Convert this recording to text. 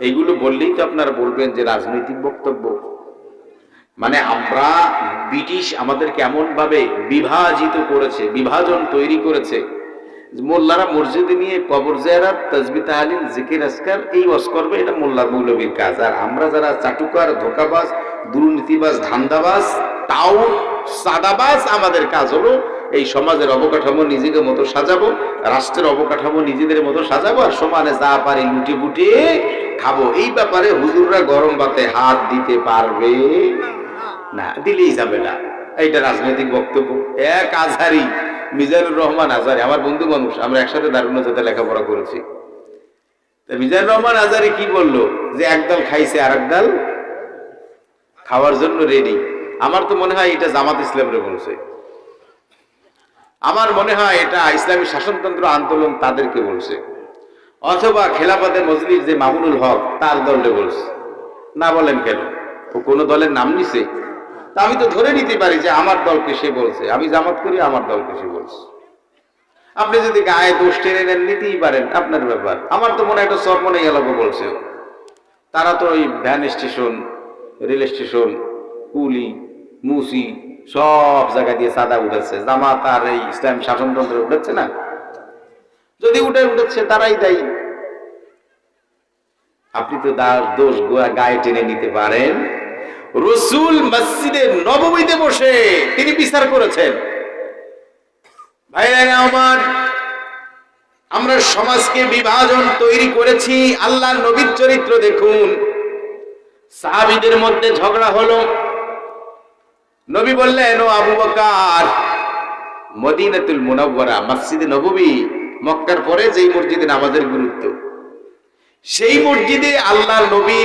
এইগুলো বললেই তো আপনারা বলবেন যে রাজনৈতিক বক্তব্য। মানে আমরা ব্রিটিশ আমাদেরকে এমন ভাবে বিভাজিত করেছে, বিভাজন তৈরি করেছে, মোল্লারা মসজিদে নিয়ে কবর জিয়ারত, তাসবিহ তাহলিল, জিকির আজকার এই ওয়াজ করবে, এটা মোল্লার মৌলবীর কাজ। আর আমরা যারা চাটুকার, ধোঁকাবাজ, দুর্নীতিবাজ, ধান্দাবাজ, টাউট, সাদাবাজ, আমাদের কাজ হলো এই সমাজের অবকাঠামো নিজেকে মতো সাজাবো, রাষ্ট্রের অবকাঠামো নিজেদের মতো সাজাবো, আর সমানে যা পারি লুটে বুটে খাবো। এই ব্যাপারে হুজুররা গরম ভাতে হাত দিতে পারবে না, দিলেই যাবে না। এইটা রাজনৈতিক বক্তব্য। এক আজহারি, মিজানুর রহমান আজহারি আমার বন্ধু মানুষ, আমরা একসাথে দারুণা যেতে লেখাপড়া করেছি। মিজানুর রহমান আজহারি কি বললো যে একদল খাইছে আর একদল খাওয়ার জন্য রেডি। আমার তো মনে হয় এটা জামাত ইসলামরে বলছে, আমার মনে হয় এটা ইসলামী শাসনতন্ত্র আন্দোলন তাদেরকে বলছে, অথবা খেলাফতে মজলিস যে মামুনুল হক তার দলকে বলছে। না বলেন কেন? ও কোন দলের নাম নিছে? তা আমি তো ধরে নিতে পারি যে আমার দলকে সে বলছে, আমি জামাত করি, আমার দলকে সে বলছে। আপনি যদি গায়ে দোষ টেনে নেন নিতেই পারেন, আপনার ব্যাপার। আমার তো মনে হয় একটা সরমনে এলাকা বলছে। তারা তো ওই ভ্যান স্টেশন, রেল স্টেশন, কুলি, মুসি সব জায়গা দিয়ে চাঁদা উঠেছে। জামাত আর এই ইসলাম শাসনতন্ত্রে উঠেছে না? যদি উঠেছে তারাই দায়ী। আপনি তো দোষ গায়ে টেনে নিতে পারেন। রাসূল মসজিদে নববীতে বসে তিনি বিচার করেছেন। ভাইরা আমার, আমরা সমাজকে বিভাজন তৈরি করেছি। আল্লাহর নবীর চরিত্র দেখুন। সাহাবীদের মধ্যে ঝগড়া হলো, নবী বললেন, ও আবু বকর, মদিনাতুল মুনাওয়ারা মসজিদে নববী, মক্কার পরে যেই মসজিদে নামাজের গুরুত্ব, সেই মসজিদে আল্লাহর নবী